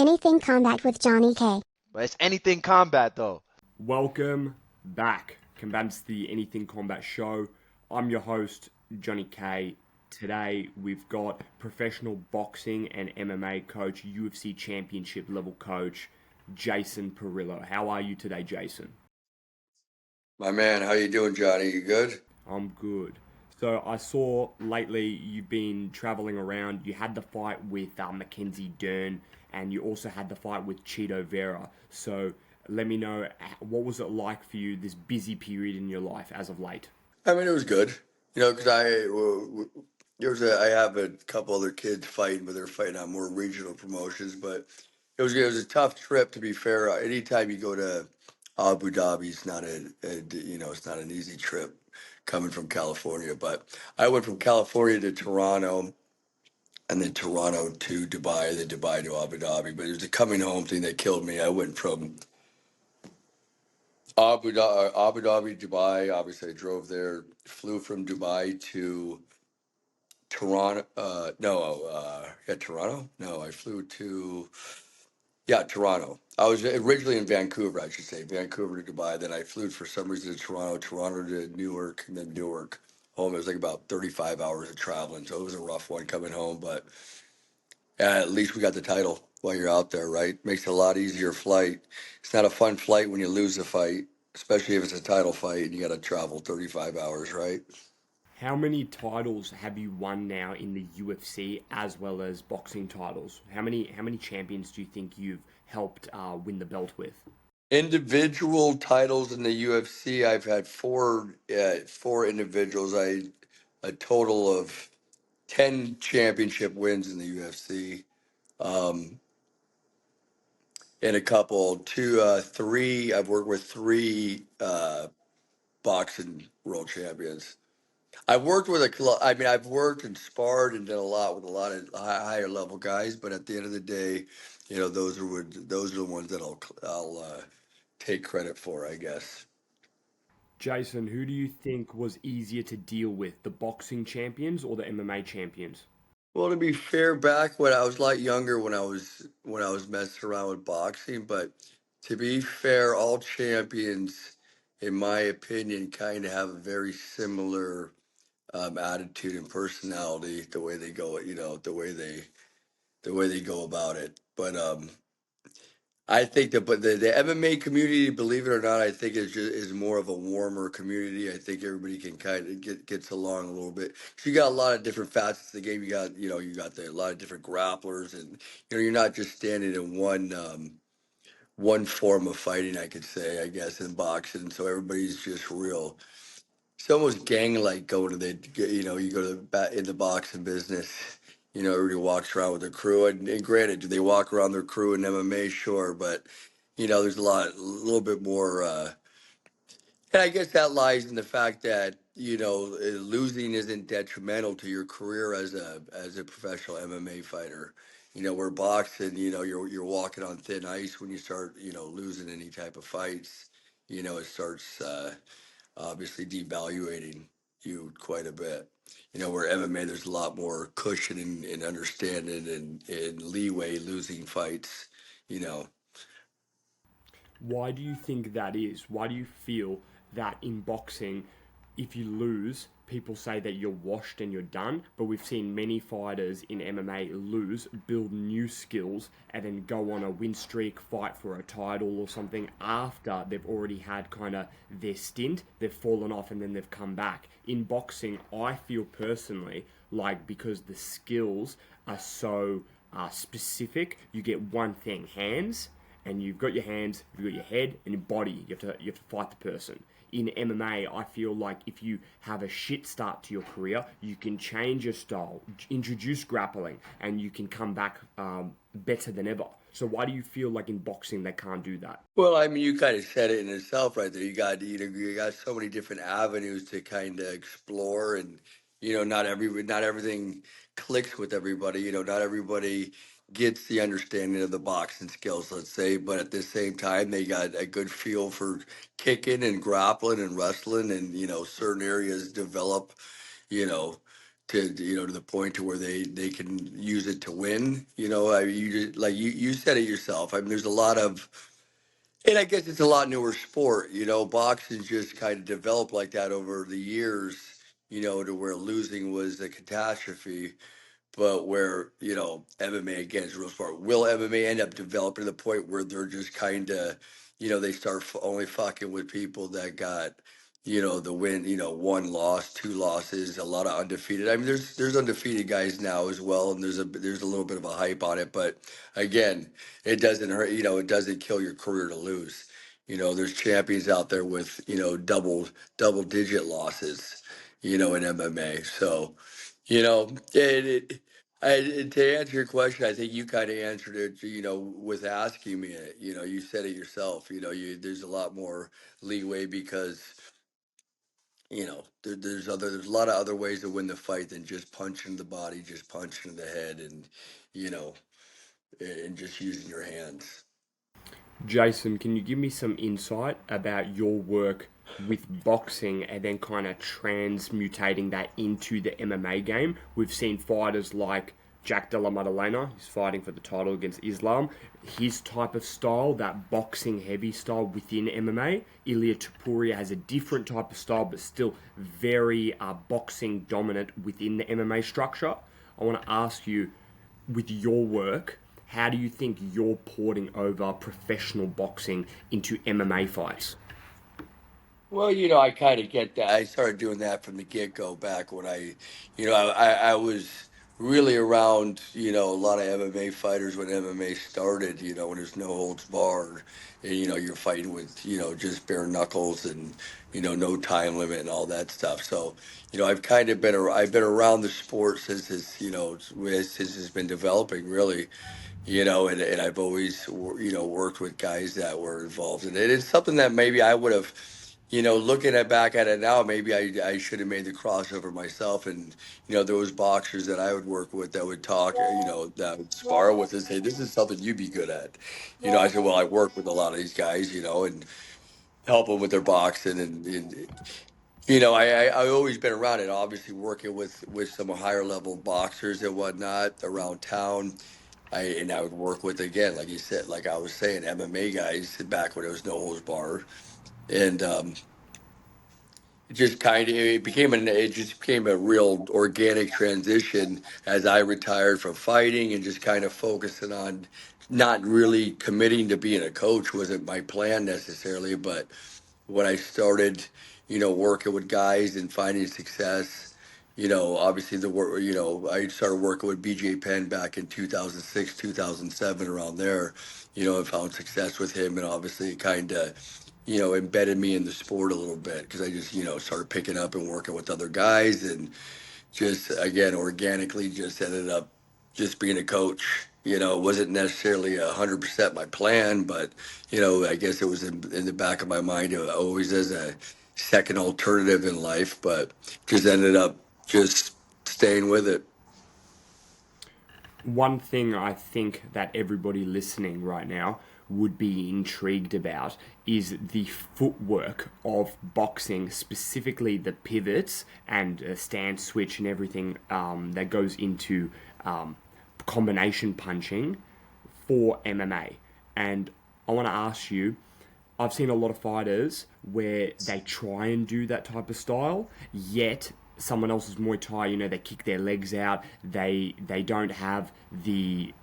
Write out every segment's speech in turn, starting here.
Anything Combat with Johnny K. But it's anything combat though. Welcome back, combatants, to the Anything Combat Show. I'm your host, Johnny K. Today we've got professional boxing and MMA coach, UFC championship level coach, Jason Parillo. How are you today, Jason? My man, how you doing, Johnny? You good? I'm good. So I saw lately you've been traveling around. You had the fight with Mackenzie Dern, and you also had the fight with Chito Vera. So let me know, what was it like for you, this busy period in your life as of late? I mean, it was good. You know, because I have a couple other kids fighting, but they're fighting on more regional promotions. But it was a tough trip, to be fair. Anytime you go to Abu Dhabi, it's not it's not an easy trip coming from California. But I went from California to Toronto, and then Toronto to Dubai, then Dubai to Abu Dhabi. But it was the coming home thing that killed me. I went from Abu Dhabi, Dubai. Obviously, I drove there. Flew from Dubai to Toronto. Toronto. No, I flew to Toronto. I was originally in Vancouver, I should say, Vancouver to Dubai. Then I flew for some reason to Toronto, Toronto to Newark, and then Newark home. It was like about 35 hours of traveling, so it was a rough one coming home. But at least we got the title while you're out there, right? Makes it a lot easier flight. It's not a fun flight when you lose a fight, especially if it's a title fight and you got to travel 35 hours, right? How many titles have you won now in the UFC as well as boxing titles? How many champions do you think you've helped win the belt with? Individual titles in the UFC, I've had four individuals. A total of 10 championship wins in the UFC. Um, and three. I've worked with three boxing world champions. I've worked with I've worked and sparred and done a lot with a lot of higher level guys, but at the end of the day, those are the ones that I'll take credit for, I guess. Jason, who do you think was easier to deal with, the boxing champions or the MMA champions? Well, to be fair, back when I was a lot younger, when I was messing around with boxing, but to be fair, all champions, in my opinion, kind of have a very similar attitude and personality. The way they go, the way they go about it. But I think the MMA community, believe it or not, I think is more of a warmer community. I think everybody can kind of gets along a little bit. So you got a lot of different facets of the game. You got a lot of different grapplers, and you're not just standing in one form of fighting. I could say, I guess, in boxing. So everybody's just real. It's almost gang-like going to you go to in the boxing business. Everybody walks around with their crew, and granted, do they walk around their crew in MMA? Sure, but there's a little bit more, and I guess that lies in the fact that losing isn't detrimental to your career as a professional MMA fighter. Where boxing, you're walking on thin ice when you start, losing any type of fights. It starts. Obviously devaluating you quite a bit. Where MMA, there's a lot more cushion and understanding and leeway losing fights, you know. Why do you think that is? Why do you feel that in boxing, if you lose, people say that you're washed and you're done? But we've seen many fighters in MMA lose, build new skills, and then go on a win streak, fight for a title or something after they've already had kind of their stint, they've fallen off and then they've come back. In boxing, I feel personally like because the skills are so specific, you get one thing, hands, and you've got your hands, you've got your head and your body. You have to fight the person. In MMA, I feel like if you have a shit start to your career, you can change your style, introduce grappling, and you can come back better than ever. So why do you feel like in boxing they can't do that? Well, I mean, you kind of said it in itself right there. You got so many different avenues to kind of explore, and not everything clicks with everybody. Not everybody gets the understanding of the boxing skills, let's say, but at the same time, they got a good feel for kicking and grappling and wrestling, and certain areas develop, you know, to the point to where they can use it to win. You said it yourself. I mean, there's a lot of, and I guess it's a lot newer sport. Boxing just kind of developed like that over the years. To where losing was a catastrophe. But where, MMA again is a real sport. Will MMA end up developing to the point where they're just kind of, they start only fucking with people that got, the win, one loss, two losses, a lot of undefeated. I mean, there's undefeated guys now as well, and there's a little bit of a hype on it. But again, it doesn't hurt. It doesn't kill your career to lose. There's champions out there with double digit losses, in MMA. So. To answer your question, I think you kind of answered it, with asking me it. You said it yourself. There's a lot more leeway because, there's a lot of other ways to win the fight than just punching the body, just punching the head, and you know, and just using your hands. Jason, can you give me some insight about your work with boxing and then kind of transmutating that into the MMA game? We've seen fighters like Jack Della Maddalena, who's fighting for the title against Islam. His type of style, that boxing heavy style within MMA. Ilia Topuria has a different type of style, but still very boxing dominant within the MMA structure. I want to ask you, with your work, how do you think you're porting over professional boxing into MMA fights? Well, I kind of get that. I started doing that from the get-go back when I was really around, a lot of MMA fighters when MMA started, when there's no holds barred and, you're fighting with, just bare knuckles and, no time limit and all that stuff. So, I've been around the sport since it's been developing really. And I've always, worked with guys that were involved in it. It's something that maybe I would have, looking back at it now, maybe I should have made the crossover myself. And, there was boxers that I would work with that would talk, that would spar with and say, this is something you'd be good at. I said, well, I work with a lot of these guys, and help them with their boxing. I always been around it, obviously working with some higher level boxers and whatnot around town. I would work with, again, like you said, like I was saying, MMA guys back when it was no holds barred, and it just became a real organic transition as I retired from fighting and just kind of focusing on not really committing to being a coach wasn't my plan necessarily, but when I started, working with guys and finding success, obviously the work, I started working with BJ Penn back in 2006, 2007, around there, and found success with him. And obviously it kind of, embedded me in the sport a little bit because I just, started picking up and working with other guys and just, again, organically just ended up just being a coach. It wasn't necessarily 100% my plan, but I guess it was in the back of my mind always as a second alternative in life, but just ended up just staying with it. One thing I think that everybody listening right now would be intrigued about is the footwork of boxing, specifically the pivots and stance switch and everything that goes into combination punching for MMA. And I want to ask you, I've seen a lot of fighters where they try and do that type of style, yet someone else's Muay Thai, they kick their legs out, they don't have the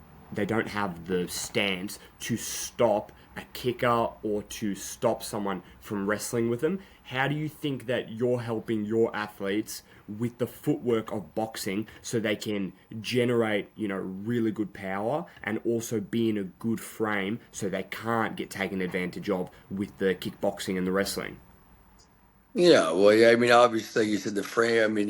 stance to stop a kicker or to stop someone from wrestling with them. How do you think that you're helping your athletes with the footwork of boxing so they can generate, really good power and also be in a good frame so they can't get taken advantage of with the kickboxing and the wrestling? Yeah, well, yeah, I mean, obviously, like you said, the frame, I mean,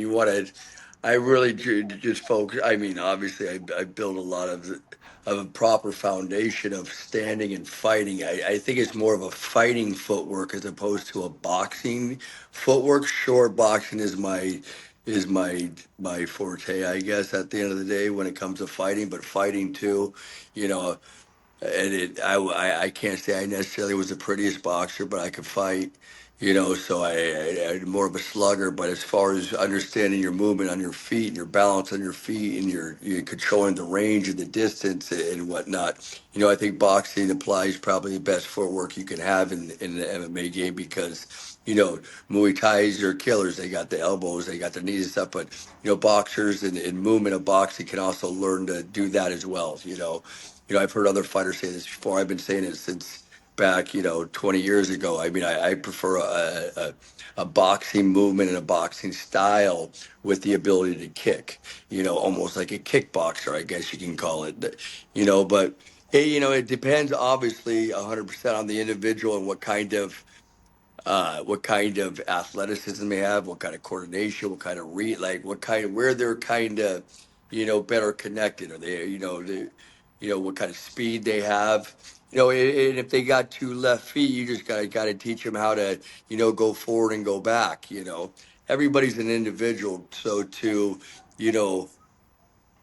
I really just focus. I mean, obviously, I built a lot of a proper foundation of standing and fighting. I think it's more of a fighting footwork as opposed to a boxing footwork. Sure, boxing is my forte, I guess, at the end of the day when it comes to fighting, but fighting too, you know, and I can't say I necessarily was the prettiest boxer, but I could fight. So I'm more of a slugger. But as far as understanding your movement on your feet and your balance on your feet and your controlling the range and the distance and whatnot, I think boxing applies probably the best footwork you can have in the MMA game because, Muay Thais are killers. They got the elbows, they got the knees and stuff. But, boxers and movement of boxing can also learn to do that as well. I've heard other fighters say this before. I've been saying it since back, 20 years ago. I mean, I prefer a boxing movement and a boxing style with the ability to kick, almost like a kickboxer, I guess you can call it, but hey, it depends obviously 100% on the individual and what kind of athleticism they have, what kind of coordination, what kind of where they're kind of, better connected. Are they, what kind of speed they have, and if they got two left feet, you just gotta teach them how to, go forward and go back. Everybody's an individual, so you know,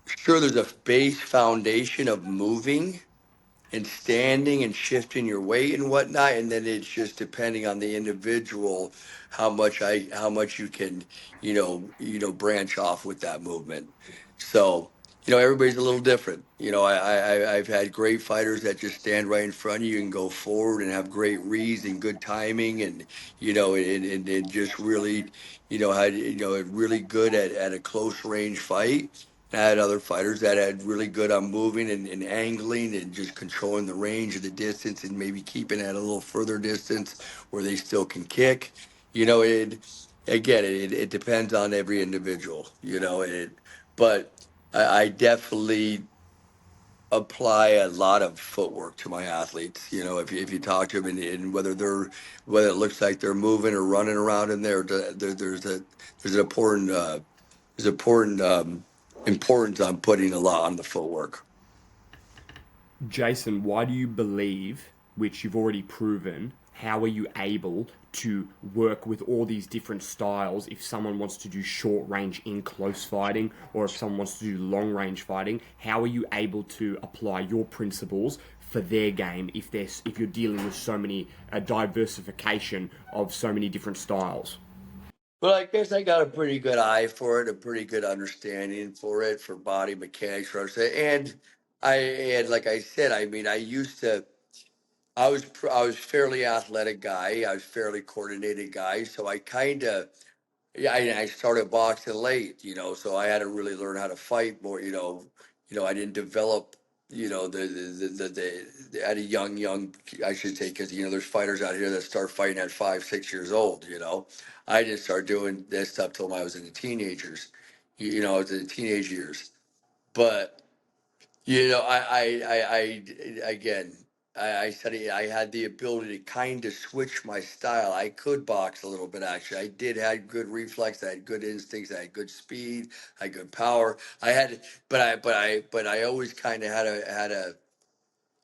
sure, there's a base foundation of moving and standing and shifting your weight and whatnot, and then it's just depending on the individual how much you can branch off with that movement. So everybody's a little different. I've had great fighters that just stand right in front of you and go forward and have great reads and good timing and and just really had really good at a close range fight. I had other fighters that had really good on moving and angling and just controlling the range of the distance and maybe keeping at a little further distance where they still can kick. It again, it depends on every individual. But I definitely apply a lot of footwork to my athletes. If you talk to them and whether it looks like they're moving or running around in there, there's an important importance on putting a lot on the footwork. Jason, why do you believe, which you've already proven, how are you able to work with all these different styles if someone wants to do short range in close fighting or if someone wants to do long range fighting? How are you able to apply your principles for their game if you're dealing with so many diversification of so many different styles? Well, I guess I got a pretty good eye for it, a pretty good understanding for it, for body mechanics, for and like I said, I mean, I was fairly athletic guy, I was fairly coordinated guy, so I kind of yeah, I started boxing late, so I had to really learn how to fight more. I didn't develop, at a young, I should say, because there's fighters out here that start fighting at 5, 6 years old. I didn't start doing this stuff till I was in the teenagers. I was in the teenage years, but again, I said I had the ability to kind of switch my style. I could box a little bit, actually. I did have good reflex. I had good instincts. I had good speed. I had good power. But I always kind of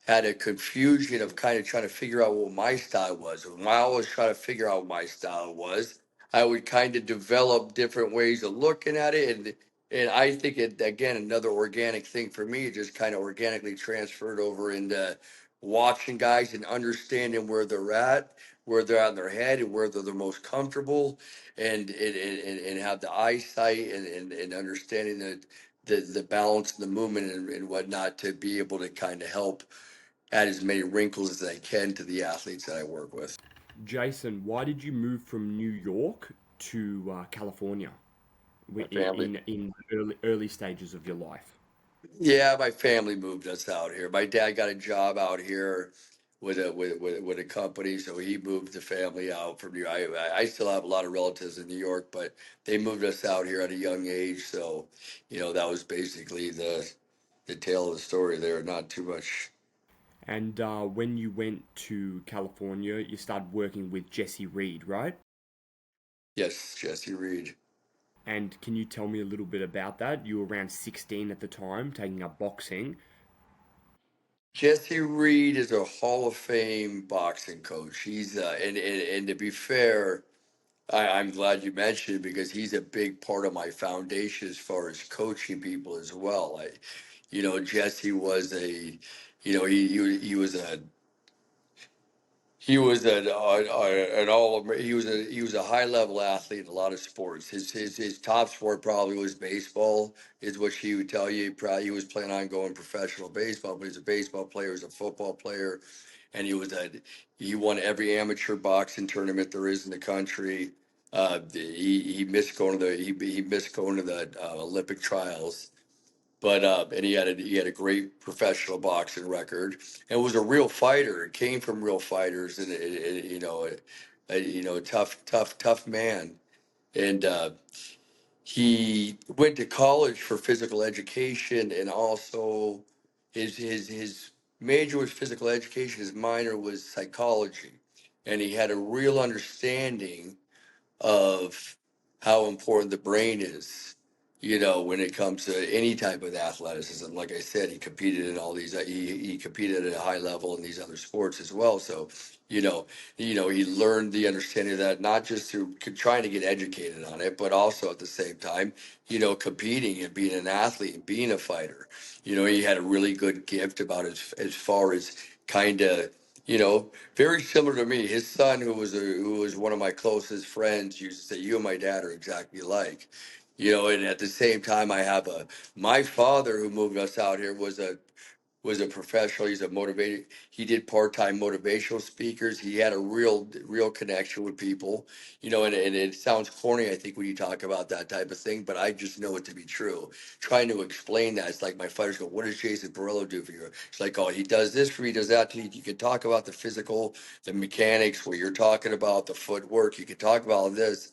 had a confusion of kind of trying to figure out what my style was. When I always try to figure out what my style was, I would kind of develop different ways of looking at it. And I think it, again, another organic thing for me, it just kind of organically transferred over into watching guys and understanding where they're at in their head and where they're the most comfortable and have the eyesight and understanding the balance and the movement and whatnot to be able to kind of help add as many wrinkles as I can to the athletes that I work with. Jason, why did you move from New York to California My family. in early stages of your life? Yeah, my family moved us out here. My dad got a job out here with a company, so he moved the family out from New York. I still have a lot of relatives in New York, but they moved us out here at a young age. So, that was basically the tale of the story there. Not too much. And when you went to California, you started working with Jesse Reid, right? Yes, Jesse Reid. And can you tell me a little bit about that? You were around 16 at the time, taking up boxing. Jesse Reid is a Hall of Fame boxing coach. He's and to be fair, I'm glad you mentioned it because he's a big part of my foundation as far as coaching people as well. Jesse was he was He was an all. He was a high level athlete in a lot of sports. His top sport probably was baseball, is what she would tell you. Probably he was planning on going professional baseball, but he's a baseball player, he's a football player, and he won every amateur boxing tournament there is in the country. He missed going to he missed going to the Olympic trials, but and he had a great professional boxing record and was a real fighter. It came from real fighters, and tough man. And he went to college for physical education, and also his major was physical education. His minor was psychology, and he had a real understanding of how important the brain is, when it comes to any type of athleticism. Like I said, he competed in all these, he competed at a high level in these other sports as well. So, he learned the understanding of that, not just through trying to get educated on it, but also at the same time, competing and being an athlete and being a fighter. He had a really good gift about as far as kind of, very similar to me. His son, who was one of my closest friends, used to say, "You and my dad are exactly alike." And at the same time, my father, who moved us out here, was a professional. He's a motivated. He did part-time motivational speakers. He had a real connection with people, and it sounds corny, I think, when you talk about that type of thing, but I just know it to be true. Trying to explain that, it's like my fighters go, "What does Jason Parillo do for you?" It's like, "Oh, he does this for me, he does that." You can talk about the physical, the mechanics, where you're talking about the footwork. You can talk about all this.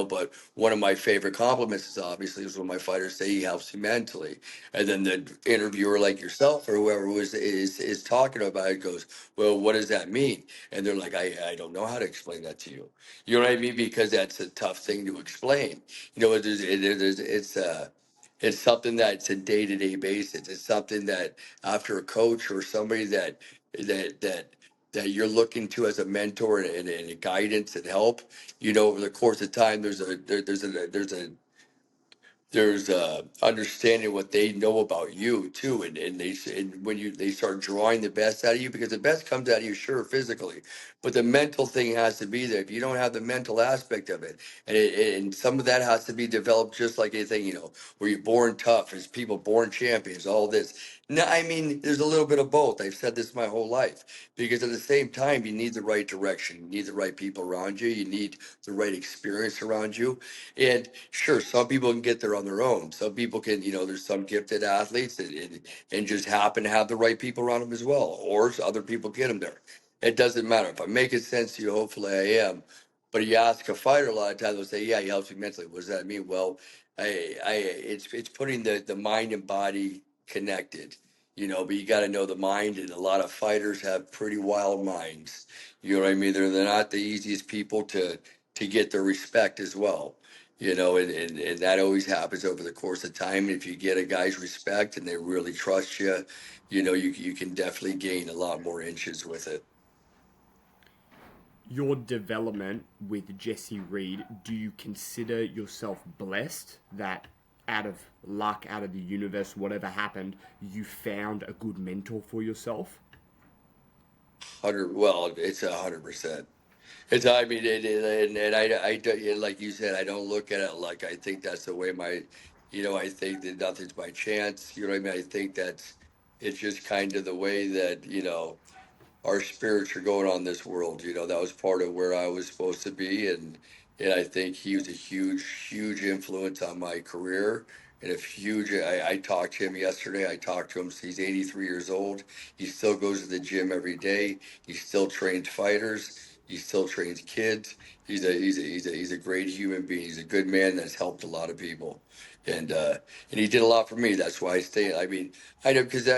But one of my favorite compliments is obviously is when my fighters say he helps me mentally. And then the interviewer like yourself or whoever is talking about it goes, "Well, what does that mean?" And they're like, I don't know how to explain that to you. You know what I mean? Because that's a tough thing to explain. It's something that's a day-to-day basis. It's something that after a coach or somebody that that that you're looking to as a mentor and a guidance and help, over the course of time, there's understanding what they know about you too, and when they start drawing the best out of you, because the best comes out of you, sure, physically, but the mental thing has to be there. If you don't have the mental aspect of it, and some of that has to be developed, just like anything, where you're born tough, as people born champions, all this. No, I mean, there's a little bit of both. I've said this my whole life, because at the same time, you need the right direction, you need the right people around you, you need the right experience around you. And sure, some people can get there on their own. Some people can, there's some gifted athletes and just happen to have the right people around them as well. Or other people get them there. It doesn't matter. If I'm making sense to you, hopefully I am. But you ask a fighter, a lot of times they'll say, "Yeah, he helps me mentally." What does that mean? Well, it's putting the mind and body connected. But you got to know the mind, and a lot of fighters have pretty wild minds. You know what I mean? They're not the easiest people to get their respect as well. And that always happens over the course of time. If you get a guy's respect and they really trust you, you can definitely gain a lot more inches with it. Your development with Jesse Reid, do you consider yourself blessed that out of luck, out of the universe, whatever happened, you found a good mentor for yourself? Well, it's 100%. It's, I mean, and like you said, I don't look at it like I think that's the way I think that nothing's by chance. You know what I mean? I think it's just kind of the way that, our spirits are going on this world. That was part of where I was supposed to be, and I think he was a huge influence on my career. And a huge, I talked to him yesterday. I talked to him. He's 83 years old. He still goes to the gym every day. He still trains fighters. He still trains kids. He's a great human being. He's a good man that's helped a lot of people, and he did a lot for me. That's why I stay. I mean, I know, because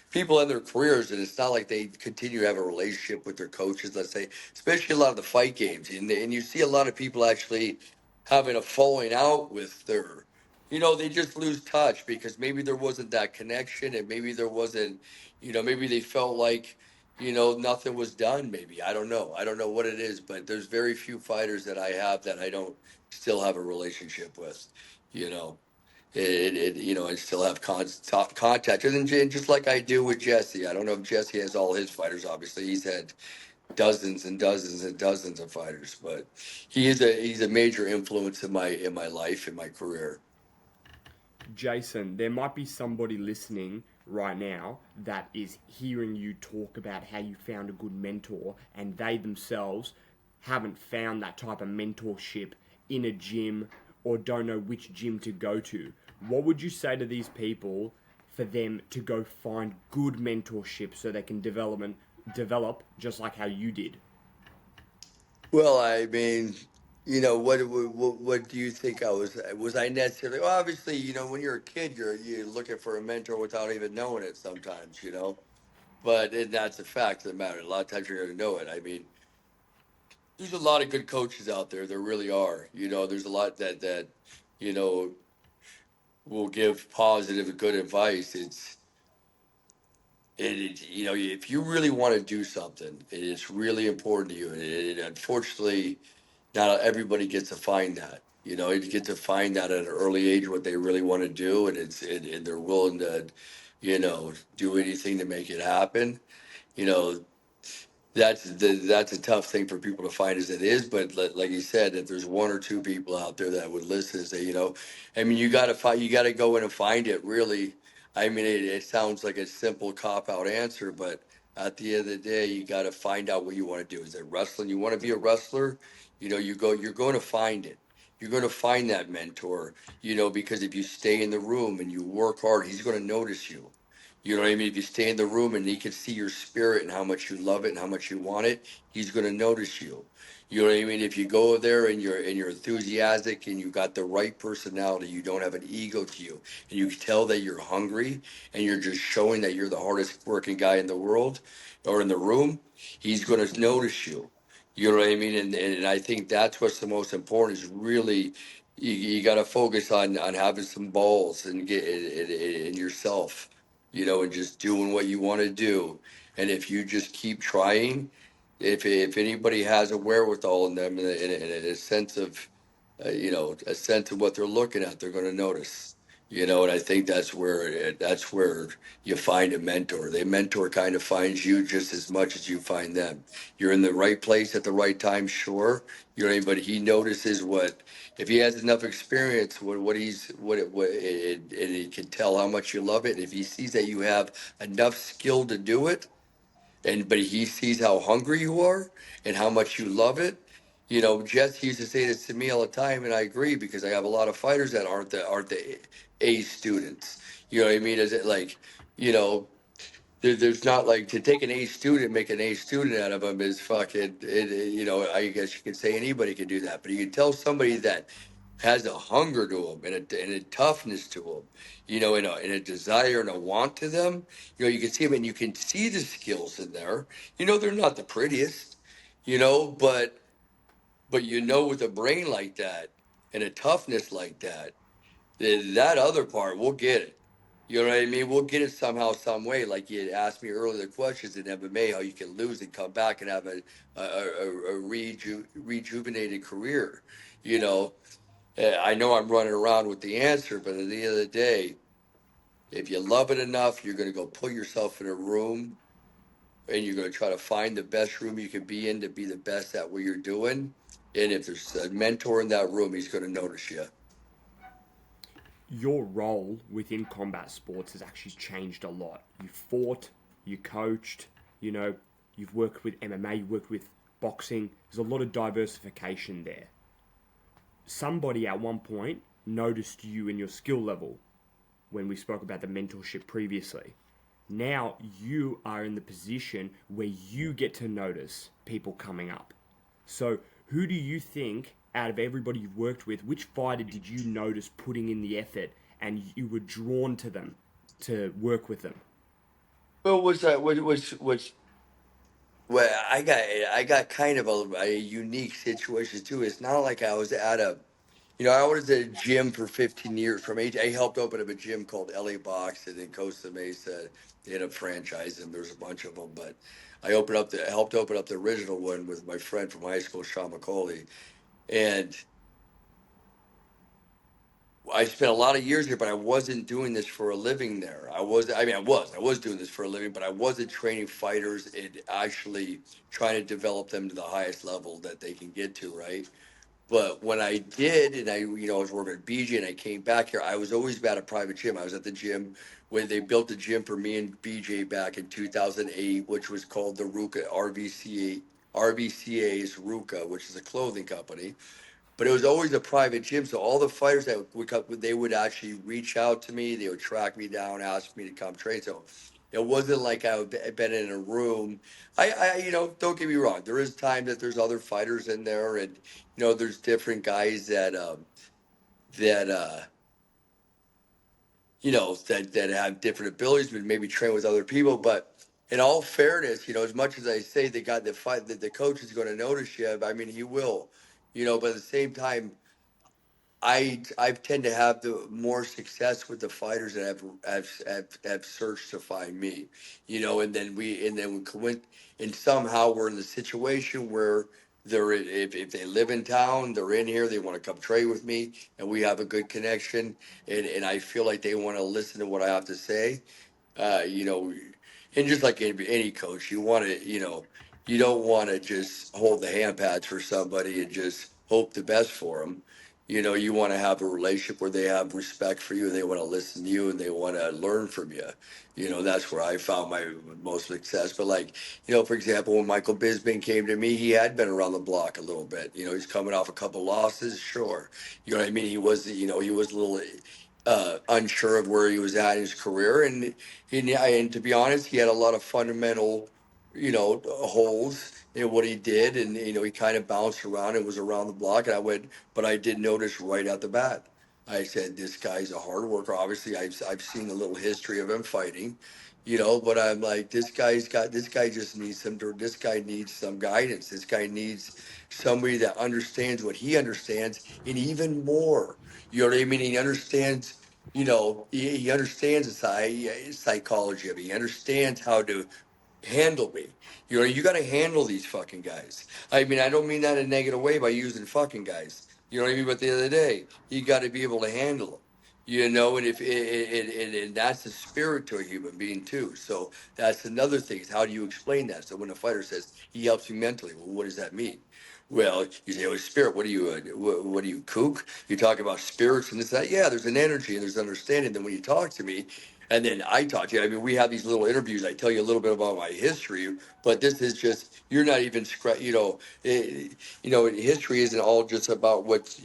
people in their careers, and it's not like they continue to have a relationship with their coaches, let's say, especially a lot of the fight games. And you see a lot of people actually having a falling out with they just lose touch because maybe there wasn't that connection, and maybe there wasn't, maybe they felt like, nothing was done. Maybe, I don't know. I don't know what it is, but there's very few fighters that I have that I don't still have a relationship with, you know. and still have contact. And then just like I do with Jesse, I don't know if Jesse has all his fighters. Obviously, he's had dozens and dozens and dozens of fighters, but he's a major influence in my life, in my career. Jason, there might be somebody listening right now that is hearing you talk about how you found a good mentor and they themselves haven't found that type of mentorship in a gym or don't know which gym to go to. What would you say to these people for them to go find good mentorship so they can develop just like how you did? Well, I mean, what do you think I was? Was I necessarily? Well, obviously, when you're a kid, you're looking for a mentor without even knowing it sometimes. But that's a fact of the matter. A lot of times you're going to know it. I mean, there's a lot of good coaches out there. There really are. There's a lot that you know will give positive, good advice. If you really want to do something, it's really important to you. And unfortunately, not everybody gets to find that. You get to find that at an early age what they really want to do, and they're willing to, do anything to make it happen. You know, that's a tough thing for people to find as it is. But like you said, if there's one or two people out there that would listen and say, I mean, you got to go in and find it. Really, I mean, it sounds like a simple cop out answer, but at the end of the day, you got to find out what you want to do. Is it wrestling? You want to be a wrestler? You're going to find it. You're going to find that mentor. Because if you stay in the room and you work hard, he's going to notice you. You know what I mean? If you stay in the room and he can see your spirit and how much you love it and how much you want it, he's going to notice you. You know what I mean? If you go there and you're enthusiastic and you got the right personality, you don't have an ego to you, and you can tell that you're hungry and you're just showing that you're the hardest working guy in the world or in the room, he's going to notice you. You know what I mean? And I think that's what's the most important is really you got to focus on having some balls and get in yourself, and just doing what you want to do. And if you just keep trying, if anybody has a wherewithal in them and a sense of, a sense of what they're looking at, they're going to notice. And I think that's where you find a mentor. The mentor kind of finds you just as much as you find them. You're in the right place at the right time, sure. But he notices if he has enough experience, and he can tell how much you love it. If he sees that you have enough skill to do it, but he sees how hungry you are and how much you love it. Jess used to say this to me all the time, and I agree because I have a lot of fighters that aren't the A students. You know what I mean? Is it like, you know, there's not like to take an A student, make an A student out of them is fucking. I guess you could say anybody could do that, but you can tell somebody that has a hunger to them and a toughness to them, and a desire and a want to them. You can see them and you can see the skills in there. They're not the prettiest, but with a brain like that and a toughness like that, that other part, we'll get it. You know what I mean? We'll get it somehow, some way. Like you had asked me earlier, the questions in MMA, how you can lose and come back and have a rejuvenated career. You know, I know I'm running around with the answer, but at the end of the day, if you love it enough, you're going to go put yourself in a room and you're going to try to find the best room you can be in to be the best at what you're doing. And if there's a mentor in that room, he's going to notice you. Your role within combat sports has actually changed a lot. You fought, you coached, you've worked with MMA, you worked with boxing. There's a lot of diversification there. Somebody at one point noticed you and your skill level when we spoke about the mentorship previously. Now you are in the position where you get to notice people coming up. So who do you think, out of everybody you've worked with, which fighter did you notice putting in the effort and you were drawn to them to work with them? Well, I got kind of a unique situation too. It's not like I was I was at a gym for 15 years. I helped open up a gym called LA Boxing in Costa Mesa. They had a franchise and there's a bunch of them, but I helped open up the original one with my friend from high school, Sean McCauley. And I spent a lot of years there, but I wasn't doing this for a living there. I was doing this for a living, but I wasn't training fighters and actually trying to develop them to the highest level that they can get to, right? But when I did, and I was working at BJ and I came back here, I was always at a private gym. I was at the gym when they built the gym for me and BJ back in 2008, which was called the Ruka RVCA's Ruka, which is a clothing company. But it was always a private gym, so all the fighters that would come, they would actually reach out to me. They would track me down, ask me to come train. So it wasn't like I'd been in a room. Don't get me wrong. There is time that there's other fighters in there, and there's different guys that that have different abilities, but maybe train with other people. But in all fairness, as much as I say the guy that fight that the coach is going to notice you, I mean he will, but at the same time I tend to have the more success with the fighters that have searched to find me, and then we went and somehow we're in the situation where if they live in town, they're in here, they want to come trade with me, and we have a good connection, and I feel like they want to listen to what I have to say, uh, you know, and just like any coach, you don't want to just hold the hand pads for somebody and just hope the best for them. You want to have a relationship where they have respect for you, they want to listen to you, and they want to learn from you. That's where I found my most success. But like, for example, when Michael Bisping came to me, he had been around the block a little bit. He's coming off a couple losses, sure. You know what I mean? He was a little unsure of where he was at in his career, and to be honest, he had a lot of fundamental, holes in what he did, and he kind of bounced around and was around the block. And but I did notice right at the bat. I said, this guy's a hard worker. Obviously, I've seen a little history of him fighting, but I'm like, this guy just needs this guy needs some guidance. This guy needs somebody that understands what he understands and even more. You know what I mean? He understands, he understands the psychology of it. He understands how to handle me. You got to handle these fucking guys. I mean, I don't mean that in a negative way by using fucking guys. You know what I mean? But the other day, you got to be able to handle them. And if and that's the spirit to a human being too. So that's another thing. Is how do you explain that? So when a fighter says he helps you mentally, well, what does that mean? Well, you say, "Oh, spirit. What do you kook? You talk about spirits and this that. Yeah, there's an energy and there's understanding. Then when you talk to me, and then I talk to you. I mean, we have these little interviews. I tell you a little bit about my history, but this is just you're not even history isn't all just about with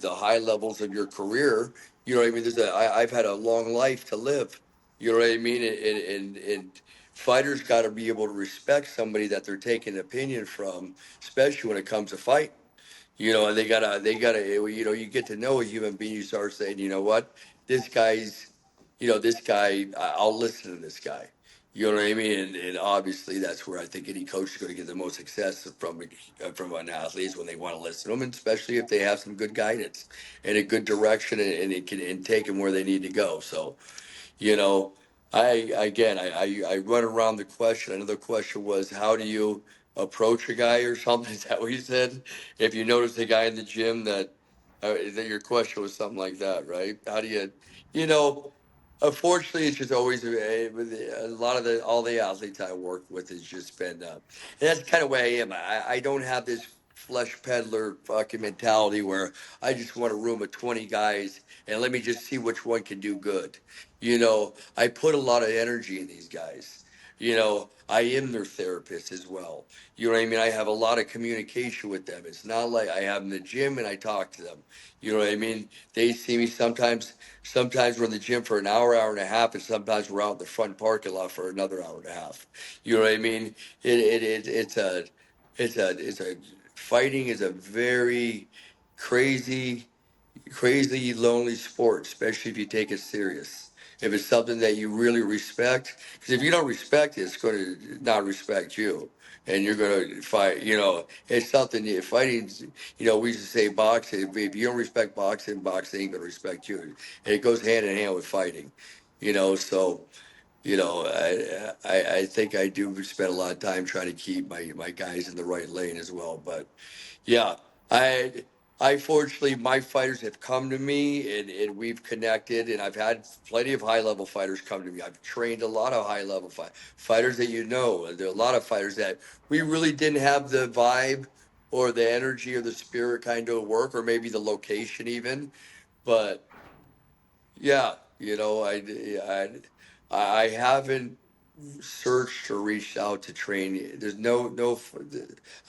the high levels of your career. You know what I mean? I've had a long life to live. You know what I mean? And fighters got to be able to respect somebody that they're taking an opinion from, especially when it comes to fight. And they gotta, you get to know a human being. You start saying, you know what, this guy's, this guy, I'll listen to this guy. You know what I mean? And obviously, that's where I think any coach is going to get the most success from an athlete is when they want to listen to them, and especially if they have some good guidance and a good direction, and it can and take them where they need to go. So, you know, I run around the question. Another question was, how do you approach a guy or something? Is that what you said? If you notice a guy in the gym that your question was something like that, right? How do you know? Unfortunately, it's just always with a lot of all the athletes I work with has just been, and that's kind of way I am. I don't have this flesh peddler fucking mentality where I just want a room of 20 guys and let me just see which one can do good. I put a lot of energy in these guys. I am their therapist as well. You know what I mean? I have a lot of communication with them. It's not like I have them in the gym and I talk to them. You know what I mean? They see me sometimes. Sometimes we're in the gym for an hour, hour and a half, and sometimes we're out in the front parking lot for another hour and a half. You know what I mean? It's a fighting is a very crazy crazy lonely sport, especially if you take it serious. If it's something that you really respect, because if you don't respect it, it's going to not respect you, and you're going to fight. It's something fighting. We used to say boxing. If you don't respect boxing, boxing ain't going to respect you, and it goes hand in hand with fighting. So I think I do spend a lot of time trying to keep my guys in the right lane as well. But yeah, I. I fortunately, my fighters have come to me and we've connected, and I've had plenty of high level fighters come to me. I've trained a lot of high level fighters that there are a lot of fighters that we really didn't have the vibe or the energy or the spirit kind of work, or maybe the location even. But yeah, I haven't searched or reached out to train. There's no.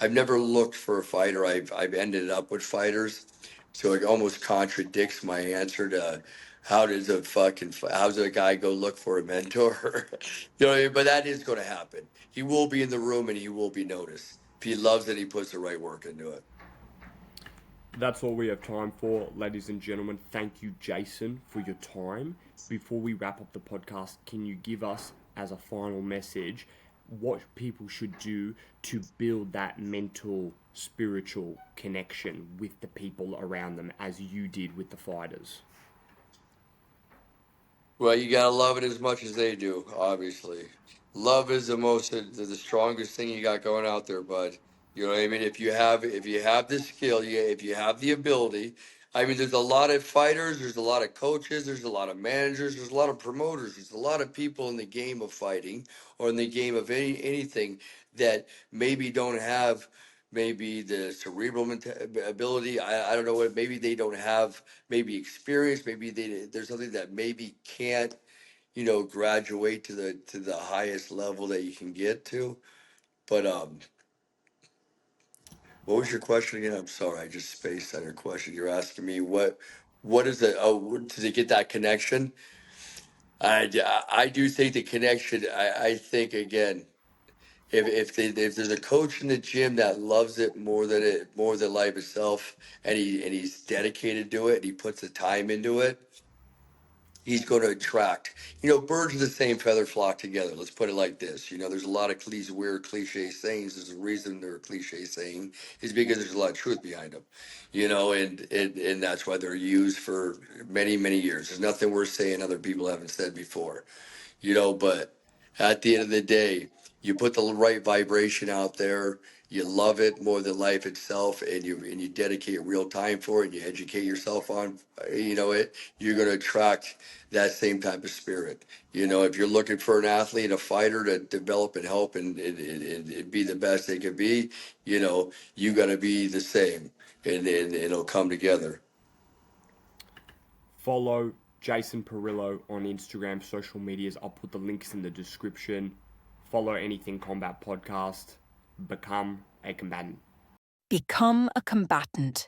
I've never looked for a fighter. I've ended up with fighters, so it almost contradicts my answer to how's a guy go look for a mentor? You know what I mean? But that is going to happen. He will be in the room and he will be noticed. If he loves it, he puts the right work into it. That's all we have time for, ladies and gentlemen. Thank you, Jason, for your time. Before we wrap up the podcast, can you give us, as a final message, what people should do to build that mental, spiritual connection with the people around them, as you did with the fighters? Well, you gotta love it as much as they do, obviously. Love is the strongest thing you got going out there, bud. You know what I mean? If you have the skill, if you have the ability. I mean, there's a lot of fighters, there's a lot of coaches, there's a lot of managers, there's a lot of promoters, there's a lot of people in the game of fighting or in the game of anything that maybe don't have maybe the cerebral ability. I don't know what. Maybe they don't have maybe experience. Maybe there's something that maybe can't graduate to the highest level that you can get to. But what was your question again? I'm sorry, I just spaced on your question. You're asking me what is it? Oh, to get that connection. I do think the connection. I think again. If there's a coach in the gym that loves it more than life itself, and he's dedicated to it and he puts the time into it, he's going to attract. Birds of the same feather flock together. Let's put it like this. There's a lot of these weird cliche sayings. There's a reason they're a cliche saying is because there's a lot of truth behind them. And that's why they're used for many many years. There's nothing worth saying other people haven't said before. But at the end of the day, you put the right vibration out there, you love it more than life itself, and you dedicate real time for it, and you educate yourself on it, you're going to attract that same type of spirit. If you're looking for an athlete, a fighter to develop and help and be the best they can be, you got to be the same, and it'll come together. Follow Jason Parillo on Instagram, social medias. I'll put the links in the description. Follow Anything Combat Podcast. Become a combatant. Become a combatant.